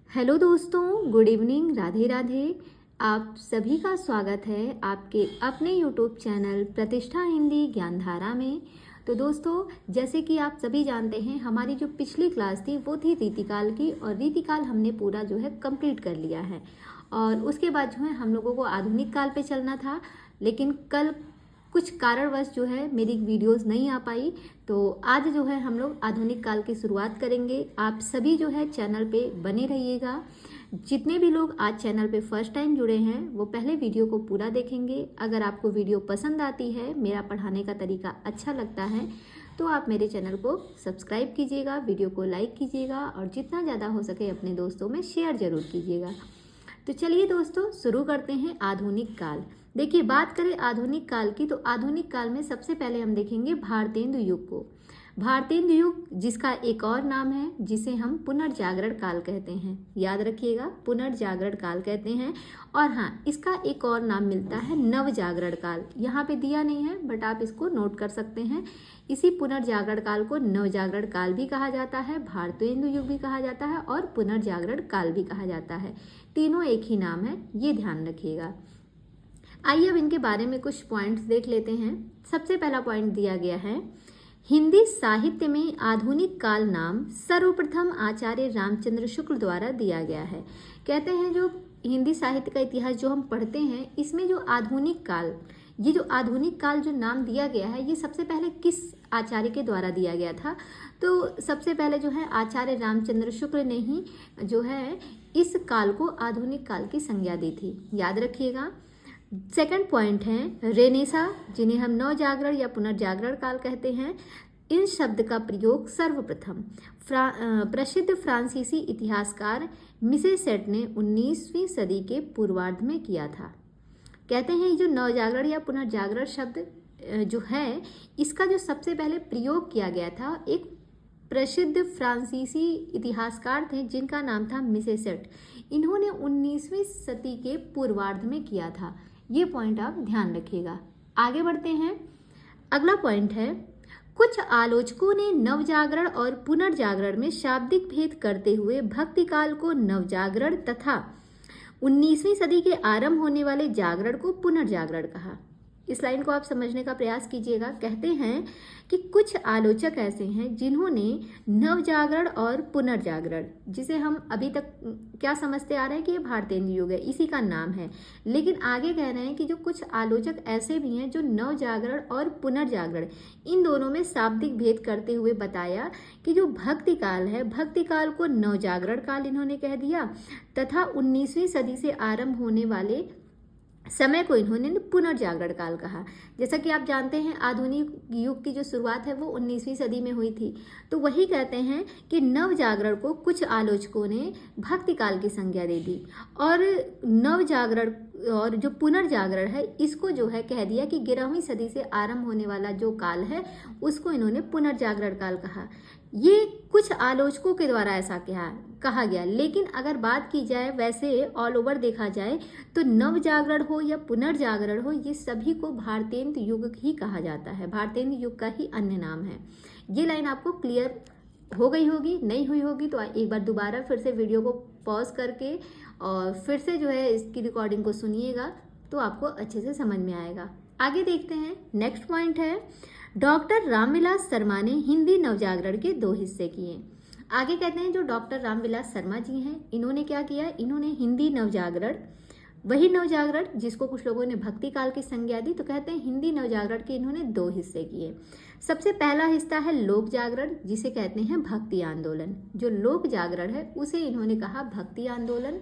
Hello दोस्तों, good evening, Radhe Radhe. आप सभी का स्वागत है आपके अपने यूट्यूब चैनल प्रतिष्ठा हिंदी ज्ञानधारा में। तो दोस्तों, जैसे कि आप सभी जानते हैं, हमारी जो पिछली क्लास थी वो थी रीतिकाल की, और रीतिकाल हमने पूरा जो है कंप्लीट कर लिया है। और उसके बाद जो है हम लोगों को आधुनिक काल पे चलना था, लेकिन कल कुछ कारणवश जो है मेरी वीडियोस नहीं आ पाई। तो आज जो है हम लोग आधुनिक काल की शुरुआत करेंगे। आप सभी जो है चैनल पे बने रहिएगा। जितने भी लोग आज चैनल पे फर्स्ट टाइम जुड़े हैं वो पहले वीडियो को पूरा देखेंगे। अगर आपको वीडियो पसंद आती है, मेरा पढ़ाने का तरीका अच्छा लगता है, तो आप मेरे चैनल को सब्सक्राइब कीजिएगा, वीडियो को लाइक कीजिएगा और जितना ज़्यादा हो सके अपने दोस्तों में शेयर ज़रूर कीजिएगा। तो चलिए दोस्तों, शुरू करते हैं आधुनिक काल। देखिए, बात करें आधुनिक काल की, तो आधुनिक काल में सबसे पहले हम देखेंगे भारतेंदु युग को। भारतेंदु युग, जिसका एक और नाम है जिसे हम पुनर्जागरण काल कहते हैं। याद रखिएगा, पुनर्जागरण काल कहते हैं। और हाँ, इसका एक और नाम मिलता है नवजागरण काल। यहाँ पे दिया नहीं है, बट आप इसको नोट कर सकते हैं। इसी पुनर्जागरण काल को नवजागरण काल भी कहा जाता है, भारतेंदु युग भी कहा जाता है और पुनर्जागरण काल भी कहा जाता है। तीनों एक ही नाम है, ये ध्यान रखिएगा। आइए अब इनके बारे में कुछ पॉइंट्स देख लेते हैं। सबसे पहला पॉइंट दिया गया है, हिंदी साहित्य में आधुनिक काल नाम सर्वप्रथम आचार्य रामचंद्र शुक्ल द्वारा दिया गया है। कहते हैं जो हिंदी साहित्य का इतिहास जो हम पढ़ते हैं, इसमें जो आधुनिक काल, ये जो आधुनिक काल जो नाम दिया गया है, ये सबसे पहले किस आचार्य के द्वारा दिया गया था? तो सबसे पहले जो है आचार्य रामचंद्र शुक्ल ने ही जो है इस काल को आधुनिक काल की संज्ञा दी थी। याद रखिएगा। सेकंड पॉइंट है रेनेसा, जिन्हें हम नवजागरण या पुनर्जागरण काल कहते हैं। इन शब्द का प्रयोग सर्वप्रथम प्रसिद्ध फ्रांसीसी इतिहासकार मिसेसेट ने 19वीं सदी के पूर्वार्ध में किया था। कहते हैं जो नवजागरण या पुनर्जागरण शब्द जो है, इसका जो सबसे पहले प्रयोग किया गया था, एक प्रसिद्ध फ्रांसीसी इतिहासकार थे जिनका नाम था मिसेसेट। इन्होंने 19वीं सदी के पूर्वार्ध में किया था। ये पॉइंट आप ध्यान रखिएगा। आगे बढ़ते हैं। अगला पॉइंट है, कुछ आलोचकों ने नवजागरण और पुनर्जागरण में शाब्दिक भेद करते हुए भक्ति काल को नवजागरण तथा 19वीं सदी के आरंभ होने वाले जागरण को पुनर्जागरण कहा। इस लाइन को आप समझने का प्रयास कीजिएगा। कहते हैं कि कुछ आलोचक ऐसे हैं जिन्होंने नवजागरण और पुनर्जागरण, जिसे हम अभी तक क्या समझते आ रहे हैं कि ये भारतेंदु युग है, इसी का नाम है, लेकिन आगे कह रहे हैं कि जो कुछ आलोचक ऐसे भी हैं जो नवजागरण और पुनर्जागरण इन दोनों में शाब्दिक भेद करते हुए बताया कि जो भक्ति काल है, भक्ति काल को नवजागरण काल इन्होंने कह दिया तथा 19वीं सदी से आरंभ होने वाले समय को इन्होंने पुनर्जागरण काल कहा। जैसा कि आप जानते हैं, आधुनिक युग की जो शुरुआत है वो 19वीं सदी में हुई थी। तो वही कहते हैं कि नवजागरण को कुछ आलोचकों ने भक्ति काल की संज्ञा दे दी, और नवजागरण और जो पुनर्जागरण है इसको जो है कह दिया कि 11वीं सदी से आरंभ होने वाला जो काल है उसको इन्होंने पुनर्जागरण काल कहा। ये कुछ आलोचकों के द्वारा ऐसा कहा गया, लेकिन अगर बात की जाए वैसे ऑल ओवर देखा जाए तो नवजागरण हो या पुनर्जागरण हो, ये सभी को भारतेंदु युग ही कहा जाता है। भारतेंदु युग का ही अन्य नाम है। ये लाइन आपको क्लियर हो गई होगी, नहीं हुई होगी तो एक बार दोबारा फिर से वीडियो को पॉज करके और फिर से जो है इसकी रिकॉर्डिंग को सुनिएगा तो आपको अच्छे से समझ में आएगा। आगे देखते हैं। नेक्स्ट पॉइंट है, डॉक्टर रामविलास शर्मा ने हिंदी नवजागरण के 2 हिस्से किए। आगे कहते हैं जो डॉक्टर रामविलास शर्मा जी हैं, इन्होंने क्या किया, इन्होंने हिंदी नवजागरण, वही नवजागरण जिसको कुछ लोगों ने भक्ति काल की संज्ञा दी, तो कहते हैं हिंदी नवजागरण के इन्होंने 2 हिस्से किए। सबसे पहला हिस्सा है लोक जागरण, जिसे कहते हैं भक्ति आंदोलन। जो लोक जागरण है उसे इन्होंने कहा भक्ति आंदोलन।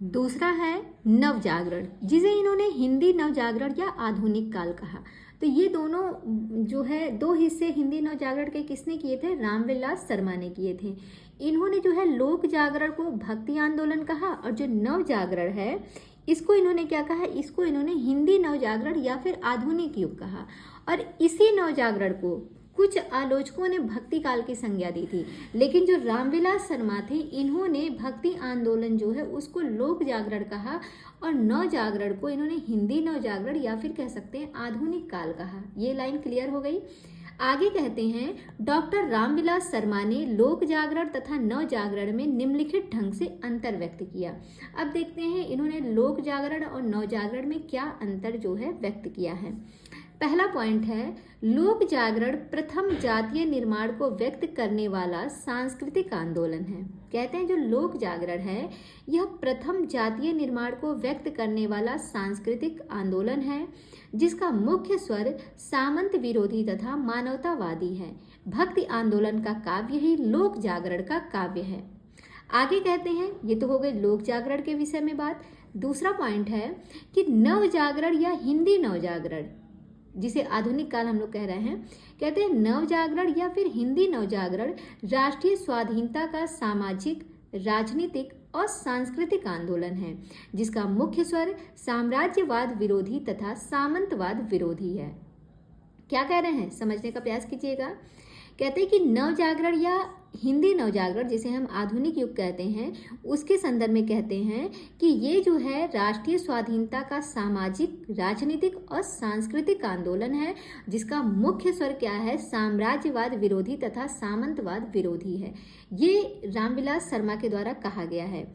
दूसरा है नवजागरण, जिसे इन्होंने हिंदी नवजागरण या आधुनिक काल कहा। तो ये दोनों जो है 2 हिस्से हिंदी नवजागरण के किसने किए थे? रामविलास शर्मा ने किए थे। इन्होंने जो है लोक जागरण को भक्ति आंदोलन कहा, और जो नवजागरण है इसको इन्होंने क्या कहा? इसको इन्होंने हिंदी नवजागरण या फिर आधुनिक युग कहा। और इसी नवजागरण को कुछ आलोचकों ने भक्ति काल की संज्ञा दी थी, लेकिन जो रामविलास शर्मा थे इन्होंने भक्ति आंदोलन जो है उसको लोक जागरण कहा, और नवजागरण को इन्होंने हिंदी नवजागरण या फिर कह सकते हैं आधुनिक काल कहा। ये लाइन क्लियर हो गई। आगे कहते हैं, डॉक्टर रामविलास शर्मा ने लोक जागरण तथा नव जागरण में निम्नलिखित ढंग से अंतर व्यक्त किया। अब देखते हैं इन्होंने लोक जागरण और नव जागरण में क्या अंतर जो है व्यक्त किया है। पहला पॉइंट है, लोक जागरण प्रथम जातीय निर्माण को व्यक्त करने वाला सांस्कृतिक आंदोलन है। कहते हैं जो लोक जागरण है यह प्रथम जातीय निर्माण को व्यक्त करने वाला सांस्कृतिक आंदोलन है, जिसका मुख्य स्वर सामंत विरोधी तथा मानवतावादी है। भक्ति आंदोलन का काव्य ही लोक जागरण का काव्य है। आगे कहते हैं, ये तो हो गए लोक जागरण के विषय में बात। दूसरा पॉइंट है कि नव जागरण या हिंदी नव जागरण, जिसे आधुनिक काल हम लोग कह रहे हैं, कहते हैं नव जागरण या फिर हिंदी नव जागरण राष्ट्रीय स्वाधीनता का सामाजिक, राजनीतिक और सांस्कृतिक आंदोलन है, जिसका मुख्य स्वर साम्राज्यवाद विरोधी तथा सामंतवाद विरोधी है। क्या कह रहे हैं, समझने का प्रयास कीजिएगा। कहते हैं कि नव जागरण या हिंदी नव जागरण, जिसे हम आधुनिक युग कहते हैं, उसके संदर्भ में कहते हैं कि ये जो है राष्ट्रीय स्वाधीनता का सामाजिक, राजनीतिक और सांस्कृतिक आंदोलन है, जिसका मुख्य स्वर क्या है, साम्राज्यवाद विरोधी तथा सामंतवाद विरोधी है। ये रामविलास शर्मा के द्वारा कहा गया है।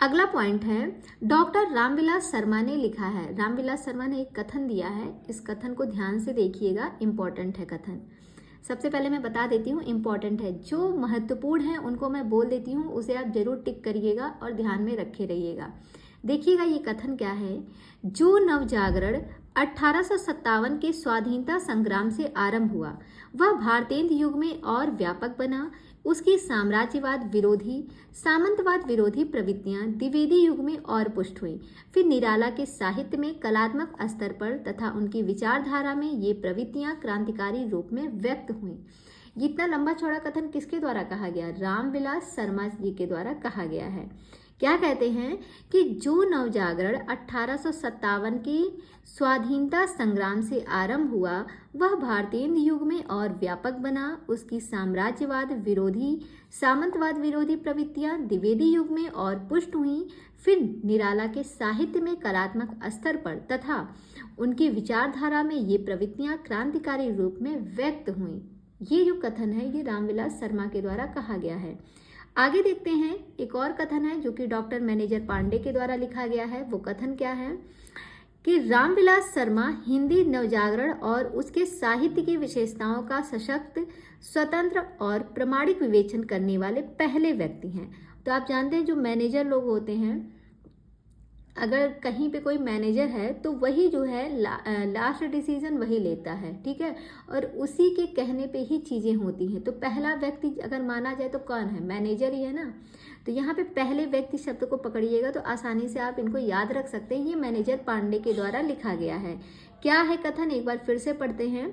अगला पॉइंट है, डॉक्टर रामविलास शर्मा ने लिखा है। रामविलास शर्मा ने एक कथन दिया है, इस कथन को ध्यान से देखिएगा, इंपॉर्टेंट है कथन। सबसे पहले मैं बता देती हूँ, इंपॉर्टेंट है, जो महत्वपूर्ण है उनको मैं बोल देती हूँ, उसे आप जरूर टिक करिएगा और ध्यान में रखे रहिएगा। देखिएगा ये कथन क्या है, जो नव जागरण 1857 के स्वाधीनता संग्राम से आरंभ हुआ वह भारतेंद्र युग में और व्यापक बना। उसकी साम्राज्यवाद विरोधी, सामंतवाद विरोधी प्रवृत्तियां द्विवेदी युग में और पुष्ट हुई। फिर निराला के साहित्य में कलात्मक स्तर पर तथा उनकी विचारधारा में ये प्रवृत्तियां क्रांतिकारी रूप में व्यक्त हुई। इतना लंबा चौड़ा कथन किसके द्वारा कहा गया, रामविलास शर्मा जी के द्वारा कहा गया है। क्या कहते हैं कि जो नव जागरण 1857 के स्वाधीनता संग्राम से आरंभ हुआ वह भारतेंद्र युग में और व्यापक बना। उसकी साम्राज्यवाद विरोधी, सामंतवाद विरोधी प्रवृत्तियां द्विवेदी युग में और पुष्ट हुई। फिर निराला के साहित्य में कलात्मक स्तर पर तथा उनकी विचारधारा में ये प्रवृत्तियां क्रांतिकारी रूप में व्यक्त हुई। ये जो कथन है ये रामविलास शर्मा के द्वारा कहा गया है। आगे देखते हैं, एक और कथन है जो कि डॉक्टर मैनेजर पांडे के द्वारा लिखा गया है। वो कथन क्या है कि रामविलास शर्मा हिंदी नवजागरण और उसके साहित्य की विशेषताओं का सशक्त, स्वतंत्र और प्रामाणिक विवेचन करने वाले पहले व्यक्ति हैं। तो आप जानते हैं जो मैनेजर लोग होते हैं, अगर कहीं पे कोई मैनेजर है तो वही जो है लास्ट डिसीजन वही लेता है, ठीक है, और उसी के कहने पे ही चीज़ें होती हैं। तो पहला व्यक्ति अगर माना जाए तो कौन है, मैनेजर ही है ना। तो यहाँ पे पहले व्यक्ति शब्द को पकड़िएगा तो आसानी से आप इनको याद रख सकते हैं। ये मैनेजर पांडे के द्वारा लिखा गया है। क्या है कथन, एक बार फिर से पढ़ते हैं।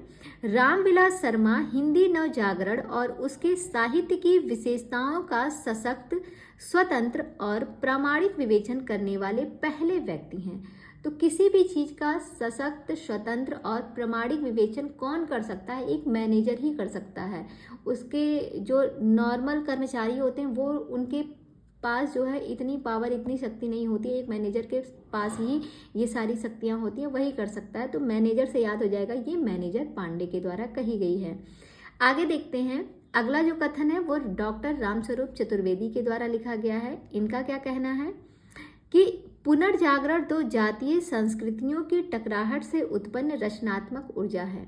रामविलास शर्मा हिंदी नव जागरण और उसके साहित्य की विशेषताओं का सशक्त, स्वतंत्र और प्रामाणिक विवेचन करने वाले पहले व्यक्ति हैं। तो किसी भी चीज़ का सशक्त, स्वतंत्र और प्रामाणिक विवेचन कौन कर सकता है, एक मैनेजर ही कर सकता है। उसके जो नॉर्मल कर्मचारी होते हैं वो उनके पास जो है इतनी पावर, इतनी शक्ति नहीं होती है। एक मैनेजर के पास ही ये सारी शक्तियाँ होती हैं, वही कर सकता है। तो मैनेजर से याद हो जाएगा, ये मैनेजर पांडे के द्वारा कही गई है। आगे देखते हैं, अगला जो कथन है वो डॉक्टर रामस्वरूप चतुर्वेदी के द्वारा लिखा गया है। इनका क्या कहना है कि पुनर्जागरण दो जातीय संस्कृतियों की टकराहट से उत्पन्न रचनात्मक ऊर्जा है।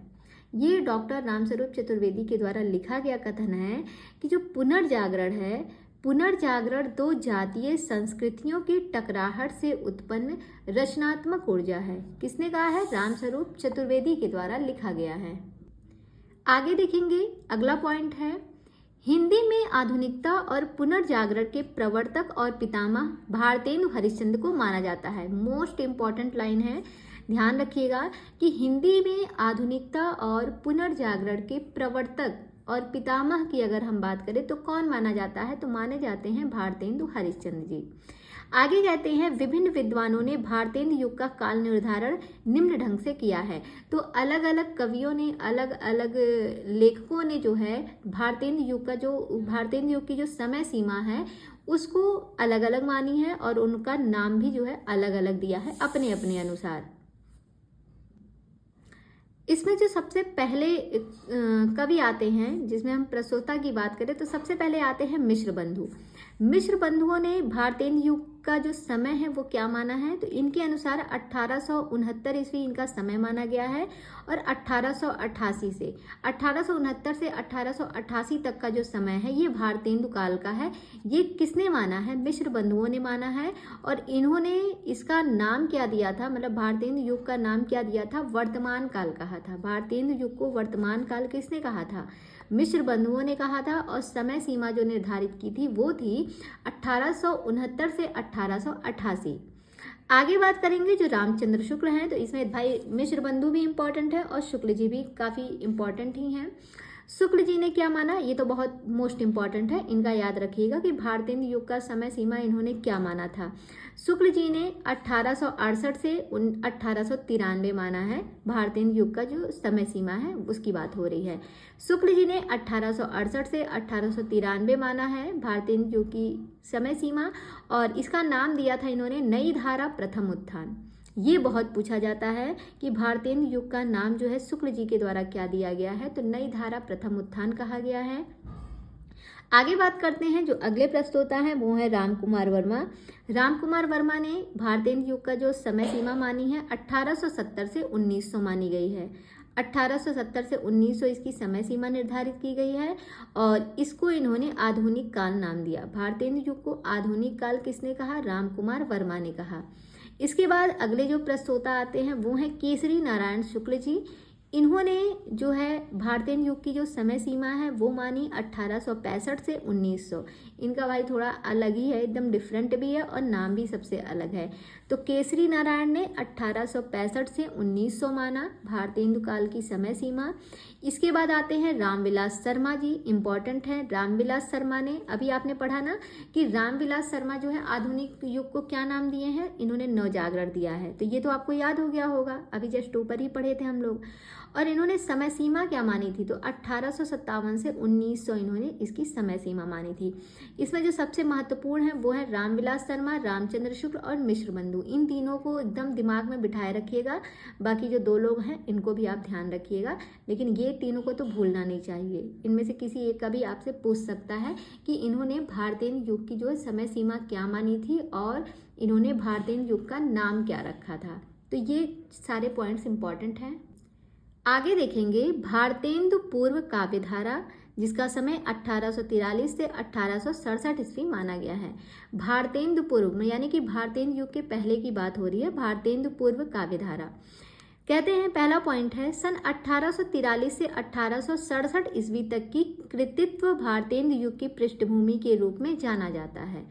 ये डॉक्टर रामस्वरूप चतुर्वेदी के द्वारा लिखा गया कथन है कि जो पुनर्जागरण है, पुनर्जागरण दो जातीय संस्कृतियों की टकराहट से उत्पन्न रचनात्मक ऊर्जा है। किसने कहा है, रामस्वरूप चतुर्वेदी के द्वारा लिखा गया है। आगे देखेंगे, अगला पॉइंट है, हिंदी में आधुनिकता और पुनर्जागरण के प्रवर्तक और पितामह भारतेंदु हरिश्चंद्र को माना जाता है। मोस्ट इंपॉर्टेंट लाइन है, ध्यान रखिएगा कि हिंदी में आधुनिकता और पुनर्जागरण के प्रवर्तक और पितामह की अगर हम बात करें तो कौन माना जाता है, तो माने जाते हैं भारतेंदु हरिश्चंद्र जी। आगे कहते हैं, विभिन्न विद्वानों ने भारतेंदु युग का काल निर्धारण निम्न ढंग से किया है। तो अलग अलग कवियों ने, अलग अलग लेखकों ने जो है भारतेंदु युग की जो समय सीमा है उसको अलग अलग मानी है और उनका नाम भी जो है अलग अलग दिया है अपने अपने अनुसार। इसमें जो सबसे पहले कवि आते हैं, जिसमें हम प्रस्तोता की बात करें तो सबसे पहले आते हैं मिश्र बंधु। मिश्र बंधुओं ने भारतेंदु युग का जो समय है वो क्या माना है, तो इनके अनुसार 1869 ईस्वी इनका समय माना गया है और 1868 से 1868 तक का जो समय है ये भारतेंदु काल का है। ये किसने माना है? मिश्र बंधुओं ने माना है। और इन्होंने इसका नाम क्या दिया था, मतलब भारतेंदु युग का नाम क्या दिया था? वर्तमान काल कहा था। भारतेंदु युग को वर्तमान काल किसने कहा था? मिश्र बंधुओं ने कहा था। और समय सीमा जो निर्धारित की थी वो थी 1869 से 1888। आगे बात करेंगे जो रामचंद्र शुक्ल हैं, तो इसमें भाई मिश्र बंधु भी इम्पोर्टेंट है और शुक्ल जी भी काफ़ी इम्पोर्टेंट ही हैं। शुक्ल जी ने क्या माना, ये तो बहुत मोस्ट इम्पॉर्टेंट है, इनका याद रखिएगा कि भारतेंदु युग का समय सीमा इन्होंने क्या माना था। शुक्ल जी ने 1868 से 1893 माना है। भारतेंदु युग का जो समय सीमा है उसकी बात हो रही है। शुक्ल जी ने 1868 से 1893 माना है भारतेंदु युग की समय सीमा, और इसका नाम दिया था इन्होंने नई धारा प्रथम उत्थान। ये बहुत पूछा जाता है कि भारतेंदु युग का नाम जो है शुक्ल जी के द्वारा क्या दिया गया है, तो नई धारा प्रथम उत्थान कहा गया है। आगे बात करते हैं जो अगले प्रस्तोता हैं वो है रामकुमार वर्मा। रामकुमार वर्मा ने भारतेंदु युग का जो समय सीमा मानी है 1870 से 1900 मानी गई है। 1870 से 1900 इसकी समय सीमा निर्धारित की गई है और इसको इन्होंने आधुनिक काल नाम दिया। भारतेंदु युग को आधुनिक काल किसने कहा? रामकुमार वर्मा ने कहा। इसके बाद अगले जो प्रस्तोता आते हैं वो हैं केसरी नारायण शुक्ल जी। इन्होंने जो है भारतेंदु युग की जो समय सीमा है वो मानी 1865 से 1900। इनका भाई थोड़ा अलग ही है, एकदम डिफरेंट भी है और नाम भी सबसे अलग है। तो केसरी नारायण ने 1865 से 1900 माना भारतेंदु काल की समय सीमा। इसके बाद आते हैं रामविलास शर्मा जी, इंपॉर्टेंट है। रामविलास शर्मा ने, अभी आपने पढ़ा ना कि रामविलास शर्मा जो है आधुनिक युग को क्या नाम दिए हैं? इन्होंने नवजागरण दिया है, तो ये तो आपको याद हो गया होगा, अभी जस्ट ऊपर ही पढ़े थे हम लोग। और इन्होंने समय सीमा क्या मानी थी? तो 1857 से 1900 इन्होंने इसकी समय सीमा मानी थी। इसमें जो सबसे महत्वपूर्ण है वो है रामविलास शर्मा, रामचंद्र शुक्ल और मिश्र बंधु। इन तीनों को एकदम दिमाग में बिठाए रखिएगा। बाकी जो दो लोग हैं इनको भी आप ध्यान रखिएगा, लेकिन ये तीनों को तो भूलना नहीं चाहिए। इनमें से किसी एक का भी आपसे पूछ सकता है कि इन्होंने भारतेंदु युग की जो समय सीमा क्या मानी थी और इन्होंने भारतेंदु युग का नाम क्या रखा था। तो ये सारे पॉइंट्स इंपॉर्टेंट हैं। आगे देखेंगे भारतेंदु पूर्व काव्यधारा, जिसका समय 1843 से 1867 ईस्वी माना गया है। भारतेंदु पूर्व यानी कि भारतेंदु युग के पहले की बात हो रही है। भारतेंदु पूर्व काव्यधारा कहते हैं, पहला पॉइंट है सन 1843 से 1867 ईस्वी तक की कृतित्व भारतेंदु युग की पृष्ठभूमि के रूप में जाना जाता है।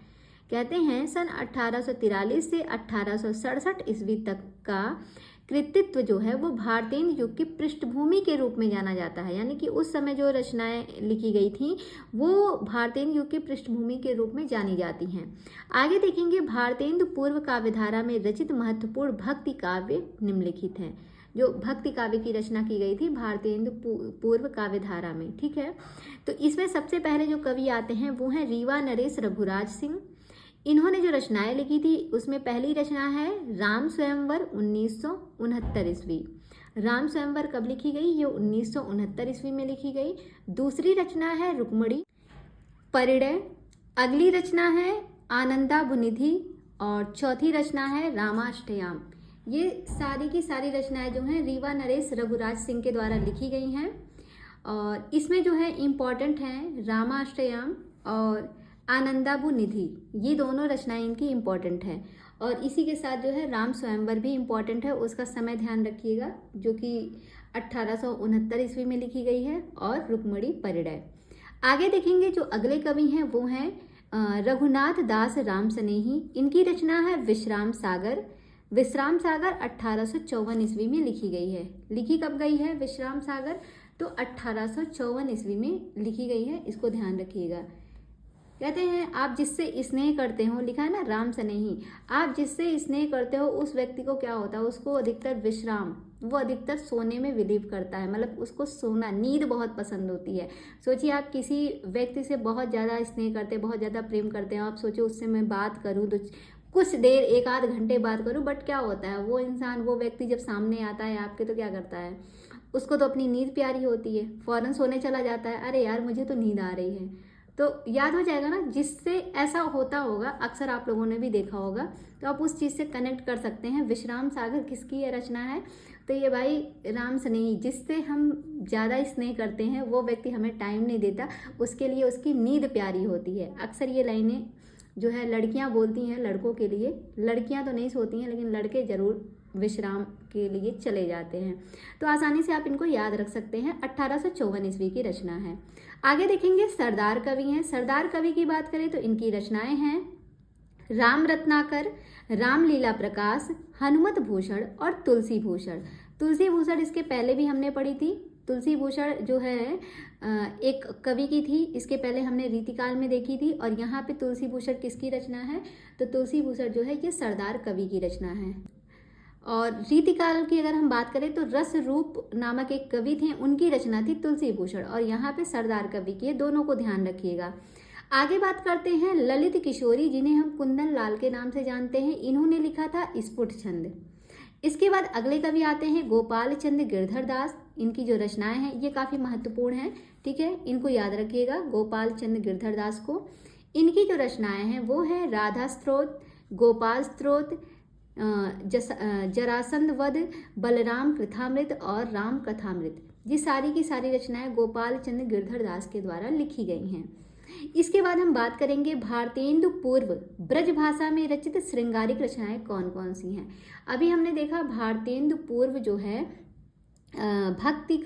कहते हैं सन 1843 से 1867 ईस्वी तक का कृतित्व जो है वो भारतेंदु युग की पृष्ठभूमि के रूप में जाना जाता है, यानी कि उस समय जो रचनाएं लिखी गई थी वो भारतेंदु युग की पृष्ठभूमि के रूप में जानी जाती हैं। आगे देखेंगे भारतेंदु पूर्व काव्यधारा में रचित महत्वपूर्ण भक्ति काव्य निम्नलिखित हैं। जो भक्ति काव्य की रचना की गई थी भारतेंदु पूर्व काव्यधारा में, ठीक है। तो इसमें सबसे पहले जो कवि आते हैं वो हैं रीवा नरेश रघुराज सिंह। इन्होंने जो रचनाएं लिखी थी उसमें पहली रचना है राम स्वयंवर 1969 ईस्वी। राम स्वयंवर कब लिखी गई? ये 1969 ईस्वी में लिखी गई। दूसरी रचना है रुक्मणी परिणय। अगली रचना है आनंदाभुनिधि और चौथी रचना है रामाष्टयाम। ये सारी की सारी रचनाएं जो हैं रीवा नरेश रघुराज सिंह के द्वारा लिखी गई हैं और इसमें जो है इम्पॉर्टेंट हैं रामाष्टयाम और आनंदाभुनिधि। ये दोनों रचनाएं इनकी इम्पॉर्टेंट हैं और इसी के साथ जो है राम स्वयंवर भी इम्पॉर्टेंट है, उसका समय ध्यान रखिएगा, जो कि 1869 ईस्वी में लिखी गई है, और रुक्मणी परिणय। आगे देखेंगे जो अगले कवि हैं वो हैं रघुनाथ दास राम सनेही। इनकी रचना है विश्राम सागर। विश्राम सागर 1854 ईस्वी में लिखी गई है। लिखी कब गई है विश्राम सागर? तो 1854 ईस्वी में लिखी गई है, इसको ध्यान रखिएगा। कहते हैं आप जिससे स्नेह करते हो, लिखा है ना राम स्नेही, आप जिससे स्नेह करते हो उस व्यक्ति को क्या होता है? उसको अधिकतर विश्राम, वो अधिकतर सोने में बिलीव करता है, मतलब उसको सोना, नींद बहुत पसंद होती है। सोचिए आप किसी व्यक्ति से बहुत ज़्यादा स्नेह करते हैं, बहुत ज़्यादा प्रेम करते हैं, आप सोचो उससे मैं बात करूँ तो कुछ देर, एक आध घंटे बात करूँ, बट क्या होता है वो इंसान, वो व्यक्ति जब सामने आता है आपके तो क्या करता है? उसको तो अपनी नींद प्यारी होती है, फौरन सोने चला जाता है, अरे यार मुझे तो नींद आ रही है। तो याद हो जाएगा ना, जिससे ऐसा होता होगा, अक्सर आप लोगों ने भी देखा होगा, तो आप उस चीज़ से कनेक्ट कर सकते हैं। विश्राम सागर किसकी ये रचना है? तो ये भाई राम स्नेही, जिससे हम ज़्यादा स्नेह करते हैं वो व्यक्ति हमें टाइम नहीं देता, उसके लिए उसकी नींद प्यारी होती है। अक्सर ये लाइनें जो है लड़कियां बोलती हैं लड़कों के लिए, लड़कियां तो नहीं सोती हैं लेकिन लड़के ज़रूर विश्राम के लिए चले जाते हैं। तो आसानी से आप इनको याद रख सकते हैं। 1854 ईस्वी की रचना है। आगे देखेंगे सरदार कवि हैं। सरदार कवि की बात करें तो इनकी रचनाएं हैं राम रत्नाकर, रामलीला प्रकाश, हनुमत भूषण और तुलसी भूषण। तुलसी भूषण इसके पहले भी हमने पढ़ी थी। तुलसी भूषण जो है एक कवि की थी, इसके पहले हमने रीतिकाल में देखी थी। और यहाँ पे तुलसी भूषण किसकी रचना है? तो तुलसी भूषण जो है ये सरदार कवि की रचना है। और रीतिकाल की अगर हम बात करें तो रस रूप नामक एक कवि थे, उनकी रचना थी तुलसी भूषण। और यहाँ पे सरदार कवि की है, दोनों को ध्यान रखिएगा। आगे बात करते हैं ललित किशोरी, जिन्हें हम कुंदन लाल के नाम से जानते हैं। इन्होंने लिखा था स्फुट छंद। इसके बाद अगले कवि आते हैं गोपाल चंद गिरधर दास। इनकी जो रचनाएं हैं ये काफ़ी महत्वपूर्ण हैं, ठीक है, इनको याद रखिएगा, गोपाल चंद गिरधर दास को। इनकी जो रचनाएं हैं वो है राधा स्त्रोत, गोपाल स्त्रोत, जरासंध वध, बलराम कृथामृत और राम कथामृत। ये सारी की सारी रचनाएं गोपाल चंद गिरधर दास के द्वारा लिखी गई हैं। इसके बाद हम बात करेंगे भारतेंदु पूर्व ब्रज भाषा में रचित श्रृंगारिक रचनाएं कौन कौन सी हैं। अभी हमने देखा भारतेंदु पूर्व जो है भक्ति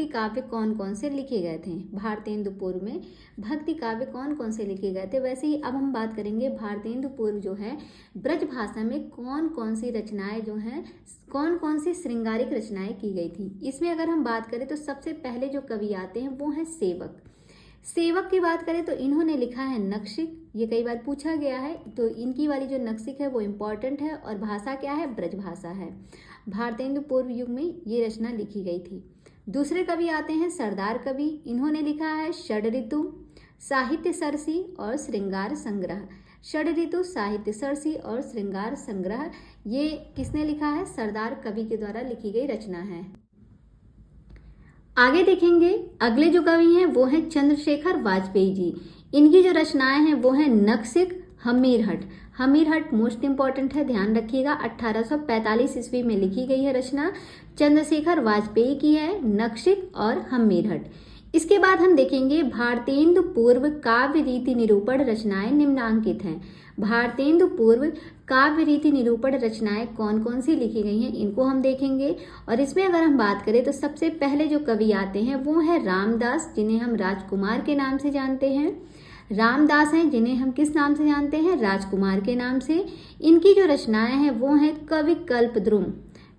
काव्य कौन कौन से लिखे गए थे। भारतेंदु पूर्व में भक्ति काव्य कौन कौन से लिखे गए थे। वैसे ही अब हम बात करेंगे भारतेंदु पूर्व जो है ब्रज भाषा में कौन कौन सी रचनाएं जो हैं, कौन कौन सी श्रृंगारिक रचनाएं की गई थी। इसमें अगर हम बात करें तो सबसे पहले जो कवि आते हैं वो हैं सेवक। सेवक की बात करें तो इन्होंने लिखा है नक्शिक। ये कई बार पूछा गया है, तो इनकी वाली जो नक्शिक है वो इम्पॉर्टेंट है। और भाषा क्या है? ब्रज भाषा है। भारतेंदु पूर्व युग में ये रचना लिखी गई थी। दूसरे कवि आते हैं सरदार कवि। इन्होंने लिखा है षड ऋतु, साहित्य सरसी और श्रृंगार संग्रह। षड ऋतु, साहित्य सरसी और श्रृंगार संग्रह, ये किसने लिखा है? सरदार कवि के द्वारा लिखी गई रचना है। आगे देखेंगे अगले जो कवि हैं वो हैं चंद्रशेखर वाजपेयी जी। इनकी जो रचनाएं हैं वो हैं नक्शिक, हमीरहट। हमीरहट मोस्ट इंपॉर्टेंट है, ध्यान रखिएगा। 1845 ईस्वी में लिखी गई है रचना, चंद्रशेखर वाजपेयी की है, नक्शिक और हमीरहट। इसके बाद हम देखेंगे भारतेंदु पूर्व काव्य रीति निरूपण रचनाएं निम्नांकित हैं। भारतेंदु पूर्व काव्य रीति निरूपण रचनाएं कौन कौन सी लिखी गई हैं, इनको हम देखेंगे। और इसमें अगर हम बात करें तो सबसे पहले जो कवि आते हैं वो है रामदास, जिन्हें हम राजकुमार के नाम से जानते हैं। रामदास हैं जिन्हें हम किस नाम से जानते हैं? राजकुमार के नाम से। इनकी जो रचनाएं हैं वो हैं कवि कल्पद्रुम।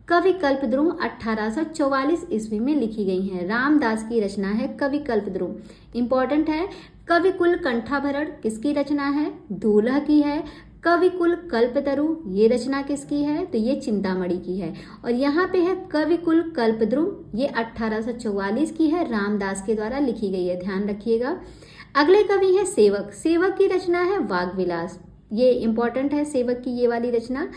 कवि कल्पद्रुम 1844 ईस्वी में लिखी गई हैं। रामदास की रचना है कवि कल्पद्रुम, इंपॉर्टेंट है। कवि कुल कंठाभरण किसकी रचना है? दूल्हा की है। कवि कुल कल्पतरु, ये रचना किसकी है? तो ये चिंतामणि की है। और यहाँ पे है कवि कुल कल्पद्रुम, ये 1844 की है, रामदास के द्वारा लिखी गई है, ध्यान रखिएगा। अगले कवि है सेवक। सेवक की रचना है वाग्विलास, ये इंपॉर्टेंट है सेवक की ये वाली रचना,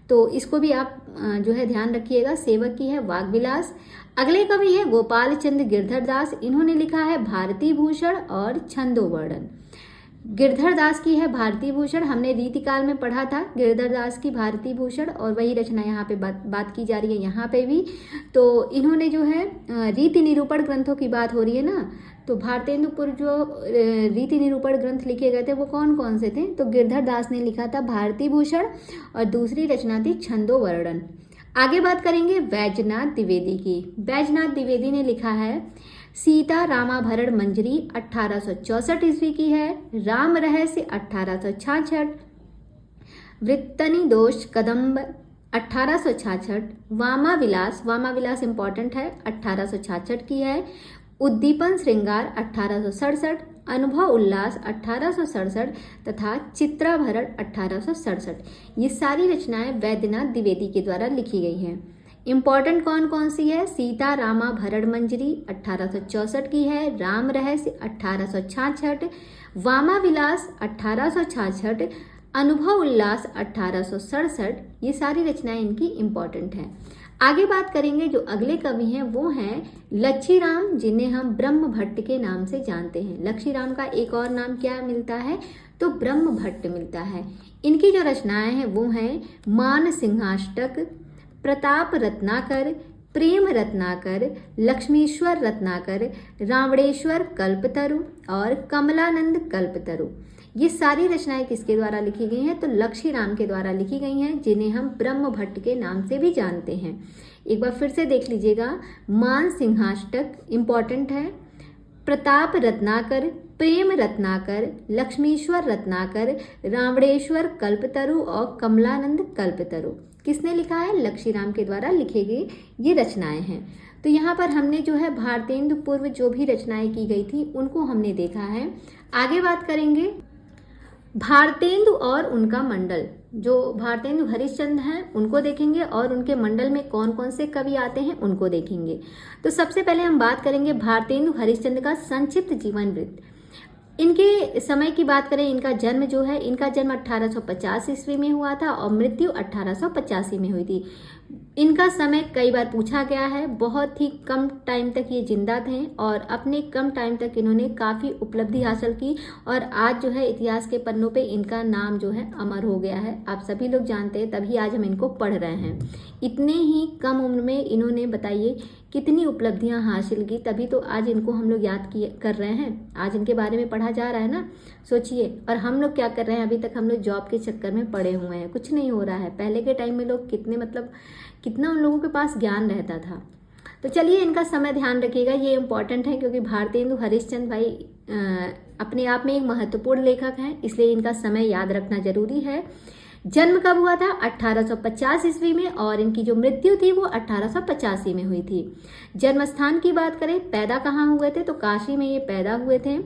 तो इसको भी आप जो है ध्यान रखिएगा। सेवक की है वाग्विलास। अगले कवि है गोपाल चंद गिरधर दास। इन्होंने लिखा है भारती भूषण और छंदोवर्णन। गिरधर दास की है भारती भूषण, हमने रीतिकाल में पढ़ा था गिरधर दास की भारती भूषण, और वही रचना यहाँ पे बात की जा रही है यहाँ पे भी। तो इन्होंने जो है रीति निरूपण ग्रंथों की बात हो रही है ना, तो भारतेंदु पूर्व जो रीति निरूपण ग्रंथ लिखे गए थे वो कौन कौन से थे? तो गिरधर दास ने लिखा था भारती भूषण और दूसरी रचना थी छंदोवर्णन। आगे बात करेंगे बैजनाथ द्विवेदी की। बैजनाथ द्विवेदी ने लिखा है सीता रामाभरण मंजरी, 1864 ईस्वी की है। राम रहस्य 1866। वृत्तनि दोष कदम्ब 1866। वामाविलास इंपॉर्टेंट है, 1866 की है। उद्दीपन श्रृंगार 1867। अनुभव उल्लास 1867 तथा चित्राभरण 1867। ये सारी रचनाएं वैद्यनाथ द्विवेदी के द्वारा लिखी गई हैं। इंपॉर्टेंट कौन कौन सी है? सीता रामाभरण मंजरी 1864 की है। राम रहस्य 1866। वामाविलास 1866। अनुभव उल्लास 1867। ये सारी रचनाएं इनकी इंपॉर्टेंट हैं। आगे बात करेंगे जो अगले कवि हैं वो हैं लच्छीराम, जिन्हें हम ब्रह्म भट्ट के नाम से जानते हैं। लच्छीराम का एक और नाम क्या मिलता है, तो ब्रह्म भट्ट मिलता है। इनकी जो रचनाएं हैं वो हैं मान सिंहाष्टक, प्रताप रत्नाकर, प्रेम रत्नाकर, लक्ष्मीश्वर रत्नाकर, रावणेश्वर कल्पतरु और कमलानंद कल्पतरु। ये सारी रचनाएं किसके द्वारा लिखी गई हैं, तो लच्छीराम के द्वारा लिखी गई हैं, जिन्हें हम ब्रह्म भट्ट के नाम से भी जानते हैं। एक बार फिर से देख लीजिएगा, मान सिंहाष्टक इंपॉर्टेंट है, प्रताप रत्नाकर, प्रेम रत्नाकर, लक्ष्मीश्वर रत्नाकर, रावणेश्वर कल्पतरु और कमलानंद कल्पतरु। किसने लिखा है, लच्छीराम के द्वारा लिखी गई ये रचनाएं हैं। तो यहाँ पर हमने जो है भारतेंदु पूर्व जो भी रचनाएं की गई थी उनको हमने देखा है। आगे बात करेंगे भारतेंदु और उनका मंडल। जो भारतेंदु हरिश्चंद्र हैं उनको देखेंगे और उनके मंडल में कौन कौन से कवि आते हैं उनको देखेंगे। तो सबसे पहले हम बात करेंगे भारतेंदु हरिश्चंद्र का संक्षिप्त जीवन वृत्त। इनके समय की बात करें, इनका जन्म जो है, इनका जन्म 1850 ईस्वी में हुआ था और मृत्यु 1885 में हुई थी। इनका समय कई बार पूछा गया है, बहुत ही कम टाइम तक ये जिंदा थे और अपने कम टाइम तक इन्होंने काफ़ी उपलब्धि हासिल की और आज जो है इतिहास के पन्नों पे इनका नाम जो है अमर हो गया है। आप सभी लोग जानते हैं, तभी आज हम इनको पढ़ रहे हैं। इतने ही कम उम्र में इन्होंने, बताइए कितनी उपलब्धियां हासिल की, तभी तो आज इनको हम लोग याद कर रहे हैं, आज इनके बारे में पढ़ा जा रहा है ना। सोचिए, और हम लोग क्या कर रहे हैं, अभी तक हम लोग जॉब के चक्कर में पड़े हुए हैं, कुछ नहीं हो रहा है। पहले के टाइम में लोग कितना उन लोगों के पास ज्ञान रहता था। तो चलिए, इनका समय ध्यान रखिएगा, ये इंपॉर्टेंट है क्योंकि भारतेंदु हरिश्चंद्र भाई अपने आप में एक महत्वपूर्ण लेखक हैं, इसलिए इनका समय याद रखना जरूरी है। जन्म कब हुआ था, 1850 ईस्वी में, और इनकी जो मृत्यु थी वो 1885 में हुई थी। जन्म स्थान की बात करें, पैदा कहाँ हुए थे, तो काशी में ये पैदा हुए थे।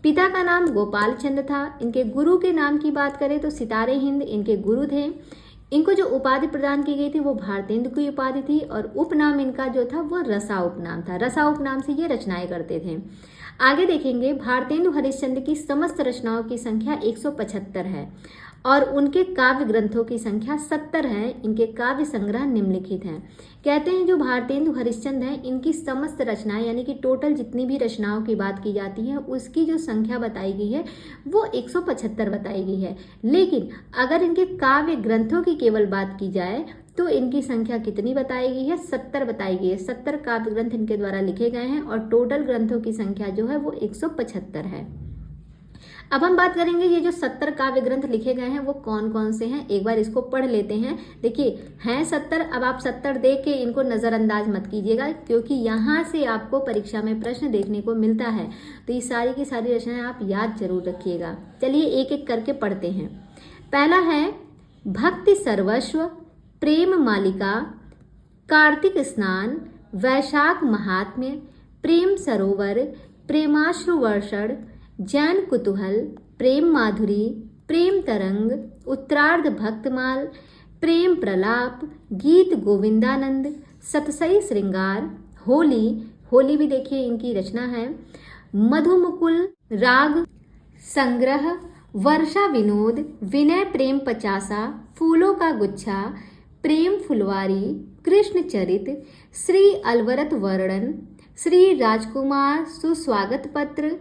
पिता का नाम गोपाल चंद्र था। इनके गुरु के नाम की बात करें तो सितारे हिंद इनके गुरु थे। इनको जो उपाधि प्रदान की गई थी वो भारतेंदु की उपाधि थी और उपनाम इनका जो था वो रसा उपनाम था। रसा उपनाम से ये रचनाएं करते थे। आगे देखेंगे, भारतेंदु हरिश्चंद्र की समस्त रचनाओं की संख्या 175 है और उनके काव्य ग्रंथों की संख्या 70 है। इनके काव्य संग्रह निम्नलिखित हैं। कहते हैं जो भारतेंदु हरिश्चंद्र हैं, इनकी समस्त रचनाएं यानी कि टोटल जितनी भी रचनाओं की बात की जाती है उसकी जो संख्या बताई गई है वो 175 बताई गई है। लेकिन अगर इनके काव्य ग्रंथों की केवल बात की जाए तो इनकी संख्या कितनी बताई गई है, 70 बताई गई है। 70 काव्य ग्रंथ इनके द्वारा लिखे गए हैं और टोटल ग्रंथों की संख्या जो है वो 175 है। अब हम बात करेंगे ये जो 70 काव्य ग्रंथ लिखे गए हैं वो कौन कौन से हैं, एक बार इसको पढ़ लेते हैं। देखिए हैं 70। अब आप 70 देख के इनको नज़रअंदाज मत कीजिएगा क्योंकि यहाँ से आपको परीक्षा में प्रश्न देखने को मिलता है, तो ये सारी की सारी रचनाएं आप याद जरूर रखिएगा। चलिए एक एक करके पढ़ते हैं। पहला है भक्ति सर्वस्व, प्रेम मालिका, कार्तिक स्नान, वैशाख महात्म्य, प्रेम सरोवर, प्रेमाश्रु वर्षण, जैन कुतूहल, प्रेम माधुरी, प्रेम तरंग, उत्तरार्ध भक्तमाल, प्रेम प्रलाप, गीत गोविंदानंद, सतसई श्रृंगार, होली। होली भी देखिए इनकी रचना है। मधुमुकुल, राग संग्रह, वर्षा विनोद, विनय प्रेम पचासा, फूलों का गुच्छा, प्रेम फुलवारी, कृष्ण चरित, श्री अलवरत वर्णन, श्री राजकुमार सुस्वागत पत्र,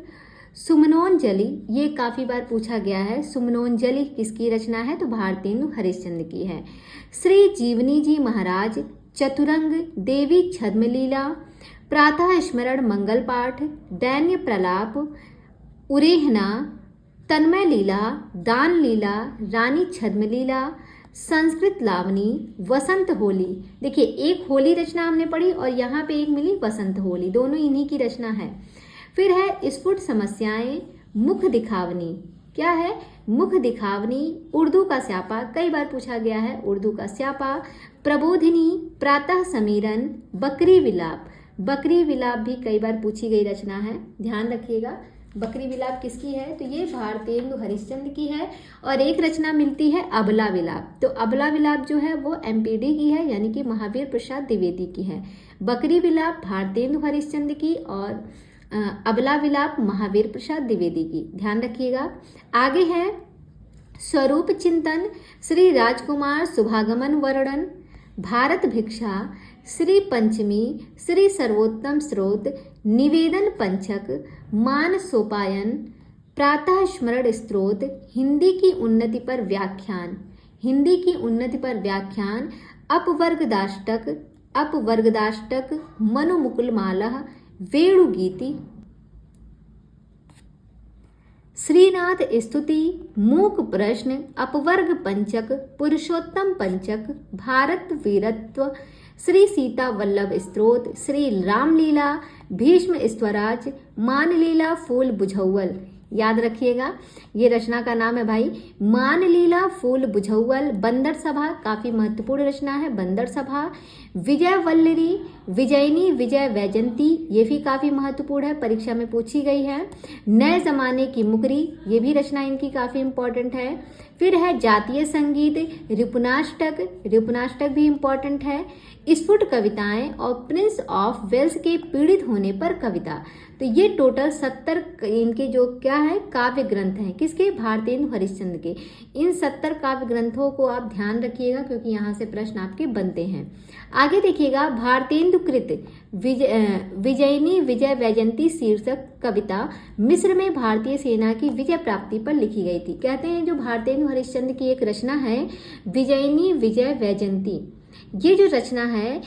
सुमनोंजलि। ये काफी बार पूछा गया है, सुमनोंजलि किसकी रचना है, तो भारतेंदु हरिश्चंद्र की है। श्री जीवनी जी महाराज, चतुरंग, देवी छद्मलीला, प्रातः स्मरण मंगल पाठ, दैन्य प्रलाप, उरेहना, तन्मय लीला, दान लीला, रानी छद्मलीला, संस्कृत लावनी, वसंत होली। देखिए एक होली रचना हमने पढ़ी और यहाँ पे एक मिली वसंत होली, दोनों इन्हीं की रचना है। फिर है स्फुट समस्याएं, मुख दिखावनी। क्या है, मुख दिखावनी, उर्दू का स्यापा, कई बार पूछा गया है उर्दू का स्यापा, प्रबोधिनी, प्रातः समीरन, बकरी विलाप। बकरी विलाप भी कई बार पूछी गई रचना है, ध्यान रखिएगा। बकरी विलाप किसकी है, तो ये भारतेंदु हरिश्चंद्र की है। और एक रचना मिलती है अबला विलाप, तो अबला विलाप जो है वो एमपीडी की है यानी कि महावीर प्रसाद द्विवेदी की है। बकरी विलाप भारतेंदु हरिश्चंद्र की और अबला विलाप महावीर प्रसाद द्विवेदी की, ध्यान रखिएगा। आगे है स्वरूप चिंतन, श्री राजकुमार शुभागमन वर्णन, भारत भिक्षा, श्री पंचमी, श्री सर्वोत्तम स्रोत, निवेदन पंचक, मान सोपायन, प्रातः स्मरण स्त्रोत, हिंदी की उन्नति पर व्याख्यान, हिंदी की उन्नति पर व्याख्यान, अपवर्गदाष्टक, अपवर्गदाष्टक, मनुमुकुलमाला, वेणुगीति, श्रीनाथ स्तुति, मूक प्रश्न, अपवर्ग पंचक, पुरुषोत्तम पंचक, भारत वीरत्व, श्री सीता वल्लभ स्त्रोत, श्री रामलीला, भीष्म स्वराज, मानलीला फूल बुझौल। याद रखिएगा, ये रचना का नाम है भाई मानलीला फूल बुझौल। बंदर सभा काफी महत्वपूर्ण रचना है, बंदर सभा। विजय वल्लरी, विजयनी विजय वैजंती, ये भी काफी महत्वपूर्ण है, परीक्षा में पूछी गई है। नए जमाने की मुकरी, ये भी रचना इनकी काफी इंपॉर्टेंट है। फिर है जातीय संगीत, रिपुनाष्टक, रिपुनाष्टक भी इंपॉर्टेंट है। स्फुट कविताएं और प्रिंस ऑफ वेल्स के पीड़ित होने पर कविता। तो ये टोटल 70 इनके जो क्या है काव्य ग्रंथ हैं, किसके, भारतेंदु हरिश्चंद्र के। इन 70 काव्य ग्रंथों को आप ध्यान रखिएगा क्योंकि यहाँ से प्रश्न आपके बनते हैं। आगे देखिएगा, भारतेंदु कृत विजयनी विजय वैजंती शीर्षक कविता मिस्र में भारतीय सेना की विजय प्राप्ति पर लिखी गई थी। कहते हैं जो भारतेंदु हरिश्चंद्र की एक रचना है विजयनी विजय वैजंती, ये जो रचना है,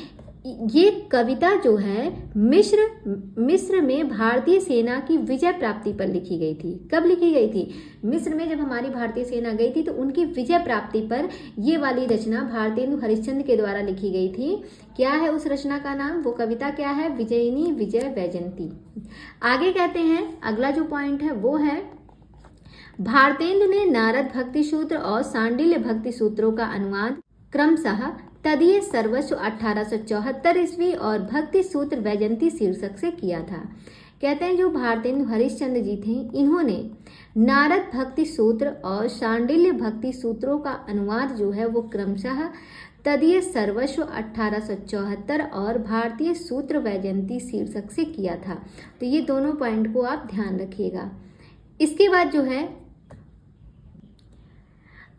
ये कविता जो है मिस्र में भारतीय सेना की विजय प्राप्ति पर लिखी गई थी। कब लिखी गई थी? मिस्र में जब हमारी भारतीय सेना गई थी तो उनकी विजय प्राप्ति पर ये वाली रचना भारतेंदु हरिश्चंद्र के द्वारा लिखी गई थी। क्या है उस रचना का नाम? वो कविता क्या है? विजयनी विजय वैजंती। आगे कहते हैं, अगला जो पॉइंट है वो है, भारतेंदु ने नारद भक्ति सूत्र और सांडिल्य भक्ति सूत्रों का अनुवाद क्रमशः तदीय सर्वस्व 1874 ईस्वी और भक्ति सूत्र वैजंती शीर्षक से किया था। कहते हैं जो भारतेंदु हरिश्चंद्र जी थे, इन्होंने नारद भक्ति सूत्र और शांडिल्य भक्ति सूत्रों का अनुवाद जो है वो क्रमशः तदीय सर्वस्व 1874 और भारतीय सूत्र वैजंती शीर्षक से किया था। तो ये दोनों पॉइंट को आप ध्यान रखिएगा। इसके बाद जो है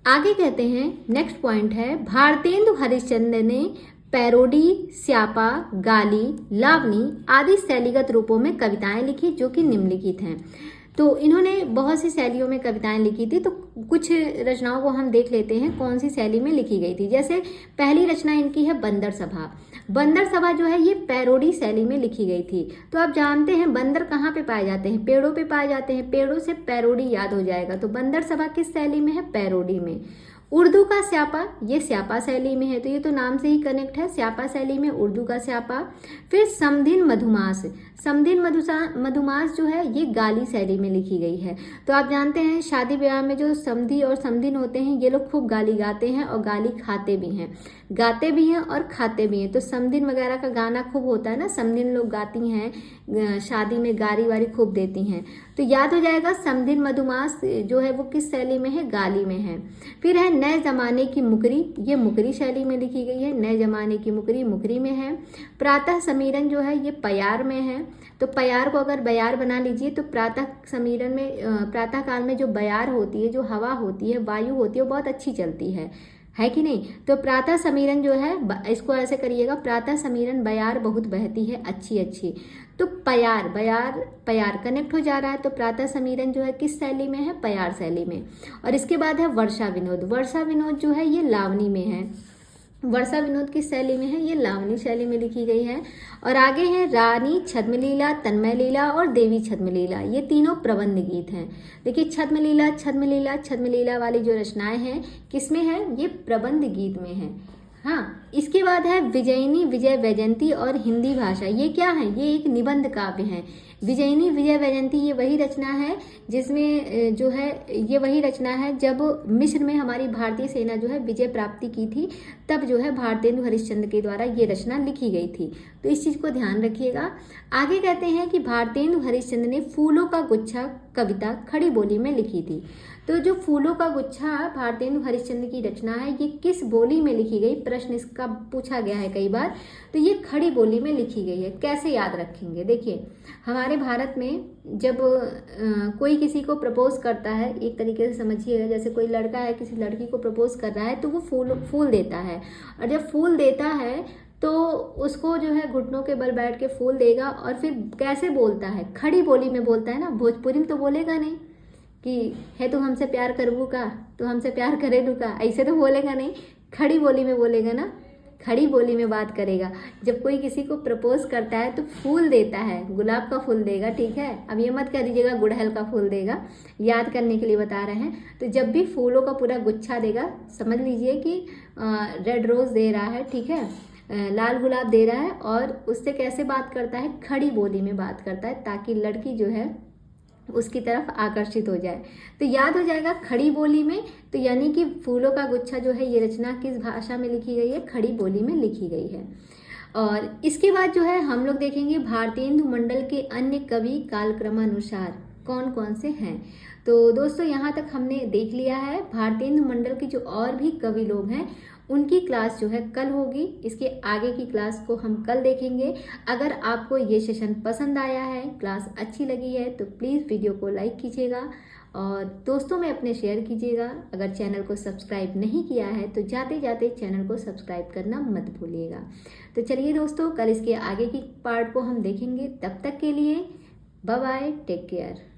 आगे कहते हैं, नेक्स्ट पॉइंट है, भारतेंदु हरिश्चंद्र ने पैरोडी, स्यापा, गाली, लावनी आदि शैलीगत रूपों में कविताएं लिखी जो कि निम्नलिखित हैं। तो इन्होंने बहुत सी शैलियों में कविताएं लिखी थी। तो कुछ रचनाओं को हम देख लेते हैं कौन सी शैली में लिखी गई थी। जैसे पहली रचना इनकी है बंदर सभा। बंदर सभा जो है ये पैरोडी शैली में लिखी गई थी। तो आप जानते हैं बंदर कहाँ पे पाए जाते हैं? पेड़ों पे पाए जाते हैं। पेड़ों से पैरोडी याद हो जाएगा। तो बंदर सभा किस शैली में है? पैरोडी में। उर्दू का स्यापा, ये स्यापा शैली में है। तो ये तो नाम से ही कनेक्ट है, स्यापा शैली में उर्दू का स्यापा। फिर समधिन मधुमास, समधिन मधुमास जो है ये गाली शैली में लिखी गई है। तो आप जानते हैं शादी ब्याह में जो समधी और समधिन होते हैं ये लोग खूब गाली गाते हैं और गाली खाते भी हैं, गाते भी हैं और खाते भी हैं। तो समधिन वगैरह का गाना खूब होता है ना, समधिन लोग गाती हैं शादी में, गारी वारी खूब देती हैं। तो याद हो जाएगा समधिन मधुमास जो है वो किस शैली में है? गाली में है। फिर है नए जमाने की मुकरी, ये मुकरी शैली में लिखी गई है। नए जमाने की मुकरी मुकरी में है। प्रातः समीरन जो है ये पयार में है। तो पयार को अगर बयार बना लीजिए तो प्रातः समीरन में प्रातः काल में जो बयार होती है, जो हवा होती है, वायु होती है, वो बहुत अच्छी चलती है कि नहीं? तो प्रातः समीरन जो है, इसको ऐसे करिएगा, प्रातः समीरन बयार बहुत बहती है अच्छी अच्छी। तो पयार, बयार पयार कनेक्ट हो जा रहा है। तो प्रातः समीरन जो है किस शैली में है? पयार शैली में। और इसके बाद है वर्षा विनोद। वर्षा विनोद जो है ये लावनी में है। वर्षा विनोद किस शैली में है? ये लावनी शैली में लिखी गई है। और आगे है रानी छद्मलीला, तन्मय लीला और देवी छद्मलीला, ये तीनों प्रबंध गीत हैं। देखिए छद्मलीला छद्मलीला छद्मलीला वाली जो रचनाएं हैं किसमें है? ये प्रबंध गीत में है। हाँ, इसके बाद है विजयनी विजय वैजंती और हिंदी भाषा। ये क्या है? ये एक निबंध काव्य है। विजयनी विजय वैजंती ये वही रचना है जिसमें जो है ये वही रचना है जब मिस्र में हमारी भारतीय सेना जो है विजय प्राप्ति की थी, तब जो है भारतेंदु हरिश्चंद्र के द्वारा ये रचना लिखी गई थी। तो इस चीज़ को ध्यान रखिएगा। आगे कहते हैं कि भारतेंदु हरिश्चंद्र ने फूलों का गुच्छा कविता खड़ी बोली में लिखी थी। तो जो फूलों का गुच्छा भारतेंदु हरिश्चंद्र की रचना है ये किस बोली में लिखी गई? प्रश्न इसका पूछा गया है कई बार। तो ये खड़ी बोली में लिखी गई है। कैसे याद रखेंगे? देखिए हमारे भारत में जब कोई किसी को प्रपोज करता है, एक तरीके से समझिएगा, जैसे कोई लड़का है किसी लड़की को प्रपोज कर रहा है तो वो फूल देता है। और जब फूल देता है तो उसको जो है घुटनों के बल बैठ के फूल देगा। और फिर कैसे बोलता है, खड़ी बोली में बोलता है ना, भोजपुरी में तो बोलेगा नहीं कि है तू हमसे प्यार करबू का, तू हमसे प्यार करेलू का, ऐसे तो बोलेगा नहीं, खड़ी बोली में बोलेगा ना, खड़ी बोली में बात करेगा। जब कोई किसी को प्रपोज करता है तो फूल देता है, गुलाब का फूल देगा, ठीक है। अब ये मत कह दीजिएगा गुड़हल का फूल देगा, याद करने के लिए बता रहे हैं। तो जब भी फूलों का पूरा गुच्छा देगा, समझ लीजिए कि रेड रोज़ दे रहा है, ठीक है, लाल गुलाब दे रहा है। और उससे कैसे बात करता है, खड़ी बोली में बात करता है, ताकि लड़की जो है उसकी तरफ आकर्षित हो जाए। तो याद हो जाएगा खड़ी बोली में। तो यानी कि फूलों का गुच्छा जो है, ये रचना किस भाषा में लिखी गई है, खड़ी बोली में लिखी गई है। और इसके बाद जो है हम लोग देखेंगे भारतेंदु मंडल के अन्य कवि कालक्रमानुसार कौन कौन से हैं। तो दोस्तों यहाँ तक हमने देख लिया है। भारतेंदु मंडल के जो और भी कवि लोग हैं उनकी क्लास जो है कल होगी। इसके आगे की क्लास को हम कल देखेंगे। अगर आपको ये सेशन पसंद आया है, क्लास अच्छी लगी है, तो प्लीज़ वीडियो को लाइक कीजिएगा और दोस्तों में अपने शेयर कीजिएगा। अगर चैनल को सब्सक्राइब नहीं किया है तो जाते जाते चैनल को सब्सक्राइब करना मत भूलिएगा। तो चलिए दोस्तों, कल इसके आगे की पार्ट को हम देखेंगे। तब तक के लिए बाय बाय, टेक केयर।